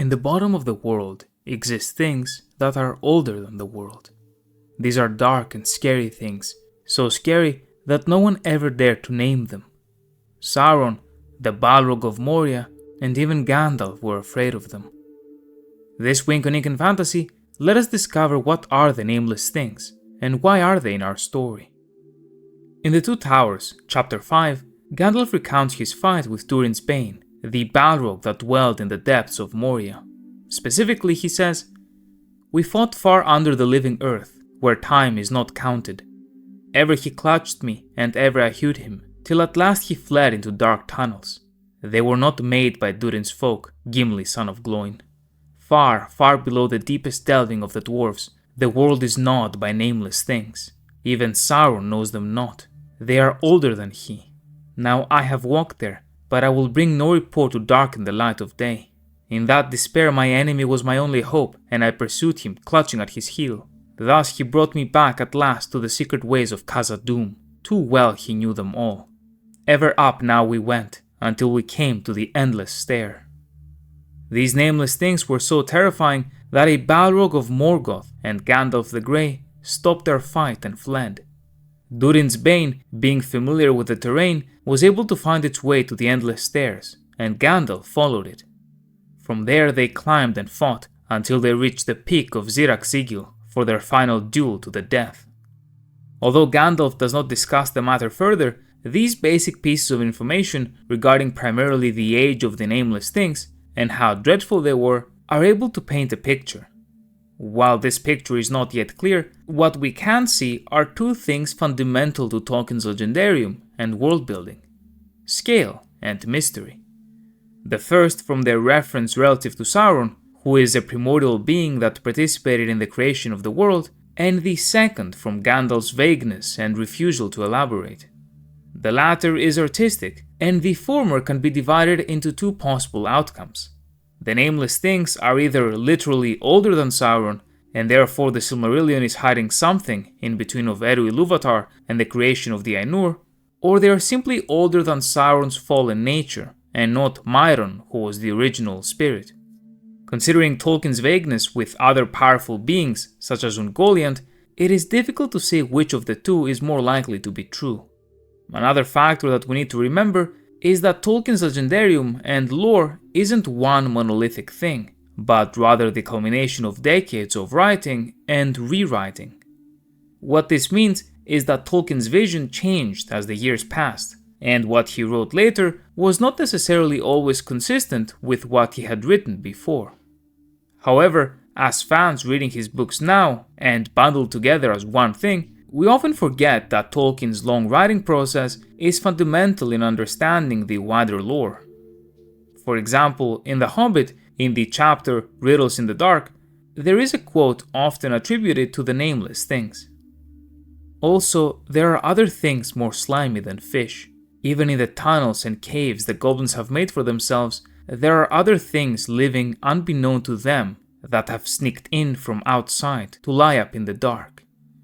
In the bottom of the world exist things that are older than the world. These are dark and scary things, so scary that no one ever dared to name them. Sauron, the Balrog of Moria, and even Gandalf were afraid of them. This week on Ink & Fantasy, let us discover what are the Nameless Things, and why are they in our story. In The Two Towers, Chapter 5, Gandalf recounts his fight with Durin's Bane, the Balrog that dwelled in the depths of Moria. Specifically, he says, "We fought far under the living earth, where time is not counted. Ever he clutched me, and ever I hewed him, till at last he fled into dark tunnels. They were not made by Durin's folk, Gimli son of Gloin. Far, far below the deepest delving of the dwarves, the world is gnawed by nameless things. Even Sauron knows them not. They are older than he. Now I have walked there, but I will bring no report to darken the light of day. In that despair my enemy was my only hope, and I pursued him, clutching at his heel. Thus he brought me back at last to the secret ways of Khazad-dûm. Too well he knew them all. Ever up now we went, until we came to the endless stair." These nameless things were so terrifying that a Balrog of Morgoth and Gandalf the Grey stopped their fight and fled. Durin's Bane, being familiar with the terrain, was able to find its way to the endless stairs, and Gandalf followed it. From there they climbed and fought until they reached the peak of Zirak-Sigil for their final duel to the death. Although Gandalf does not discuss the matter further, these basic pieces of information regarding primarily the age of the Nameless Things and how dreadful they were are able to paint a picture. While this picture is not yet clear, what we can see are two things fundamental to Tolkien's legendarium and world-building: scale and mystery. The first from their reference relative to Sauron, who is a primordial being that participated in the creation of the world, and the second from Gandalf's vagueness and refusal to elaborate. The latter is artistic, and the former can be divided into two possible outcomes. The Nameless Things are either literally older than Sauron, and therefore the Silmarillion is hiding something in between of Eru Ilúvatar and the creation of the Ainur, or they are simply older than Sauron's fallen nature, and not Myron, who was the original spirit. Considering Tolkien's vagueness with other powerful beings, such as Ungoliant, it is difficult to say which of the two is more likely to be true. Another factor that we need to remember is that Tolkien's legendarium and lore isn't one monolithic thing, but rather the culmination of decades of writing and rewriting. What this means is that Tolkien's vision changed as the years passed, and what he wrote later was not necessarily always consistent with what he had written before. However, as fans reading his books now and bundled together as one thing, we often forget that Tolkien's long writing process is fundamental in understanding the wider lore. For example, in The Hobbit, in the chapter Riddles in the Dark, there is a quote often attributed to the Nameless Things. Also, there are other things more slimy than fish. Even in the tunnels and caves the goblins have made for themselves, there are other things living unbeknown to them that have sneaked in from outside to lie up in the dark.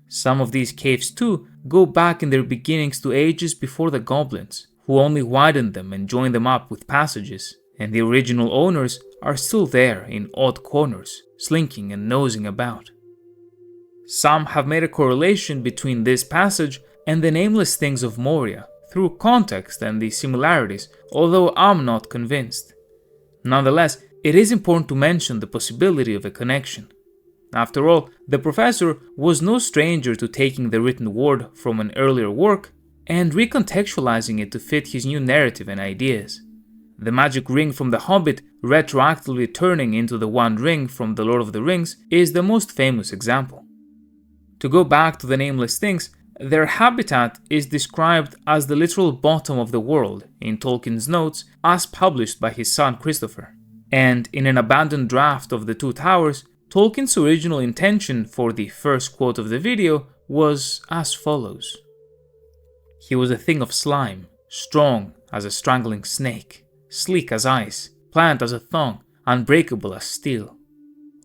Some of these caves too go back in their beginnings to ages before the goblins, who only widened them and joined them up with passages, and the original owners are still there in odd corners, slinking and nosing about. Some have made a correlation between this passage and the Nameless Things of Moria through context and the similarities, although I'm not convinced. Nonetheless, it is important to mention the possibility of a connection. After all, the professor was no stranger to taking the written word from an earlier work and recontextualizing it to fit his new narrative and ideas. The magic ring from The Hobbit retroactively turning into the One Ring from The Lord of the Rings is the most famous example. To go back to the Nameless Things, their habitat is described as the literal bottom of the world in Tolkien's notes as published by his son Christopher. And in an abandoned draft of The Two Towers, Tolkien's original intention for the first quote of the video was as follows. "He was a thing of slime, strong as a strangling snake, sleek as ice, pliant as a thong, unbreakable as steel.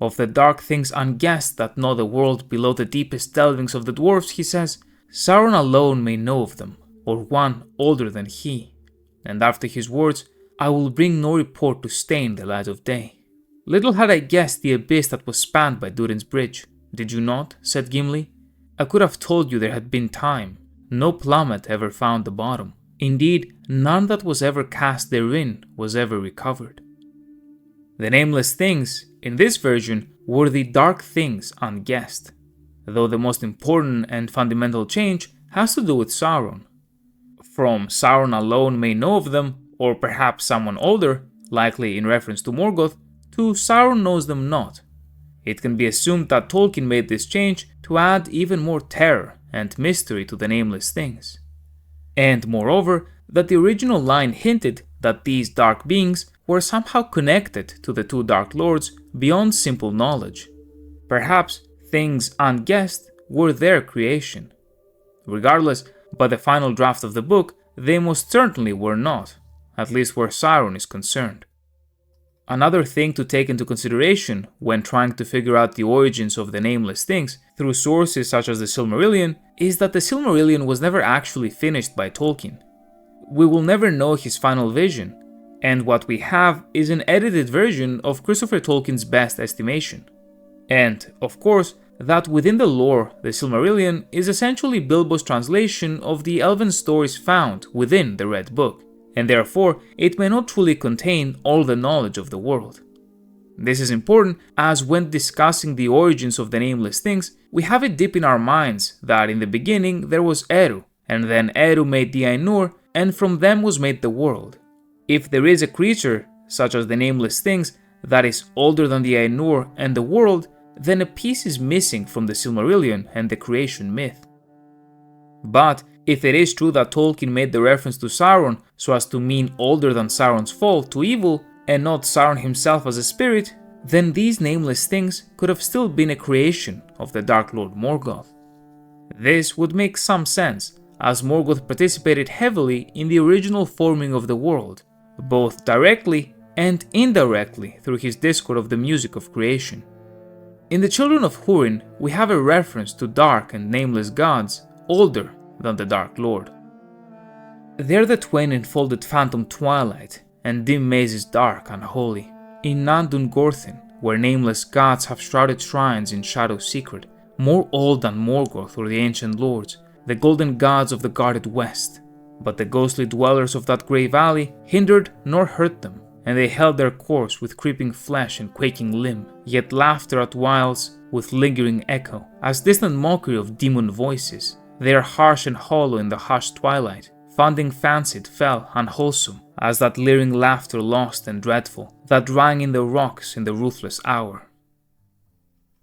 Of the dark things unguessed that gnaw the world below the deepest delvings of the dwarves, he says, Sauron alone may know of them, or one older than he. And after his words, I will bring no report to stain the light of day." "Little had I guessed the abyss that was spanned by Durin's bridge. Did you not?" said Gimli. "I could have told you there had been time. No plummet ever found the bottom. Indeed, none that was ever cast therein was ever recovered." The Nameless Things, in this version, were the dark things unguessed, though the most important and fundamental change has to do with Sauron. From Sauron alone may know of them, or perhaps someone older, likely in reference to Morgoth, to Sauron knows them not. It can be assumed that Tolkien made this change to add even more terror and mystery to the Nameless Things. And moreover, that the original line hinted that these dark beings were somehow connected to the two Dark Lords beyond simple knowledge. Perhaps things unguessed were their creation. Regardless, by the final draft of the book, they most certainly were not, at least where Sauron is concerned. Another thing to take into consideration when trying to figure out the origins of the Nameless Things through sources such as the Silmarillion is that the Silmarillion was never actually finished by Tolkien. We will never know his final vision, and what we have is an edited version of Christopher Tolkien's best estimation. And, of course, that within the lore, the Silmarillion is essentially Bilbo's translation of the elven stories found within the Red Book, and therefore it may not truly contain all the knowledge of the world. This is important as when discussing the origins of the Nameless Things, we have it deep in our minds that in the beginning there was Eru, and then Eru made the Ainur, and from them was made the world. If there is a creature, such as the Nameless Things, that is older than the Ainur and the world, then a piece is missing from the Silmarillion and the creation myth. But if it is true that Tolkien made the reference to Sauron so as to mean older than Sauron's fall to evil, and not Sauron himself as a spirit, then these Nameless Things could have still been a creation of the Dark Lord Morgoth. This would make some sense, as Morgoth participated heavily in the original forming of the world, both directly and indirectly through his discord of the music of creation. In the Children of Húrin, we have a reference to dark and nameless gods older than the Dark Lord. There the twain enfolded phantom twilight, and dim mazes dark and holy, in Nan Dungorthin, where nameless gods have shrouded shrines in shadow secret, more old than Morgoth or the ancient lords, the golden gods of the guarded west. But the ghostly dwellers of that grey valley hindered nor hurt them, and they held their course with creeping flesh and quaking limb, yet laughter at whiles with lingering echo, as distant mockery of demon voices. They are harsh and hollow in the hushed twilight, fonding fancied fell unwholesome, as that leering laughter lost and dreadful, that rang in the rocks in the ruthless hour.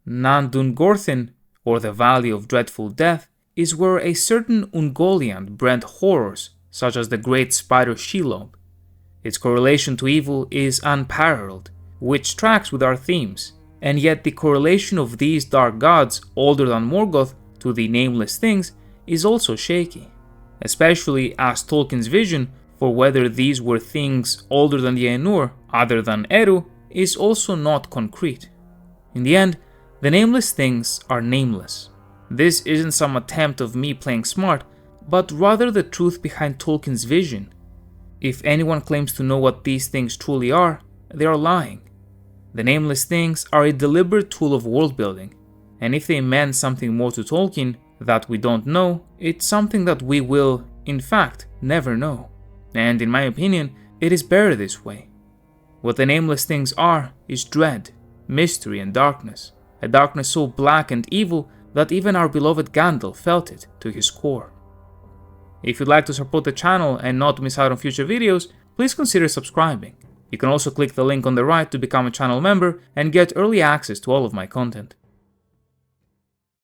Nan Dungorthin, or the Valley of Dreadful Death, is where a certain Ungoliant bred horrors, such as the great spider Shelob. Its correlation to evil is unparalleled, which tracks with our themes, and yet the correlation of these dark gods older than Morgoth to the Nameless Things is also shaky, especially as Tolkien's vision for whether these were things older than the Ainur, other than Eru, is also not concrete. In the end, the Nameless Things are nameless. This isn't some attempt of me playing smart, but rather the truth behind Tolkien's vision. If anyone claims to know what these things truly are, they are lying. The Nameless Things are a deliberate tool of world building, and if they meant something more to Tolkien that we don't know, it's something that we will, in fact, never know. And in my opinion, it is better this way. What the Nameless Things are is dread, mystery and darkness, a darkness so black and evil that even our beloved Gandalf felt it to his core. If you'd like to support the channel and not miss out on future videos, please consider subscribing. You can also click the link on the right to become a channel member and get early access to all of my content.